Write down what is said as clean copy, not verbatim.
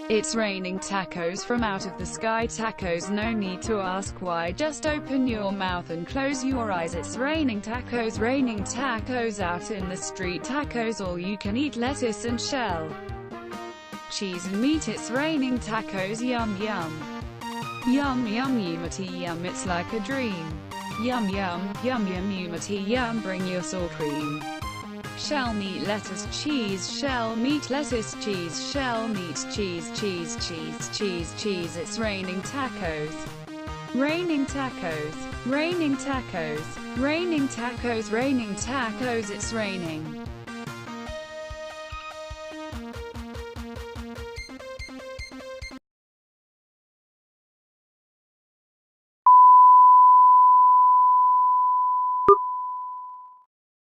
It's raining tacos from out of the sky, tacos, no need to ask why, just open your mouth and close your eyes. It's raining tacos out in the street, tacos all you can eat, lettuce and shell, cheese and meat. It's raining tacos, yum yum. Yum yum yumity yum, it's like a dream. Yum yum, yum yum yumity yum, bring your sour cream. Shell meat, lettuce, cheese, shell meat, lettuce, cheese, shell meat, cheese, cheese, cheese, cheese, cheese. It's raining tacos. Raining tacos. Raining tacos. Raining tacos. Raining tacos. It's raining.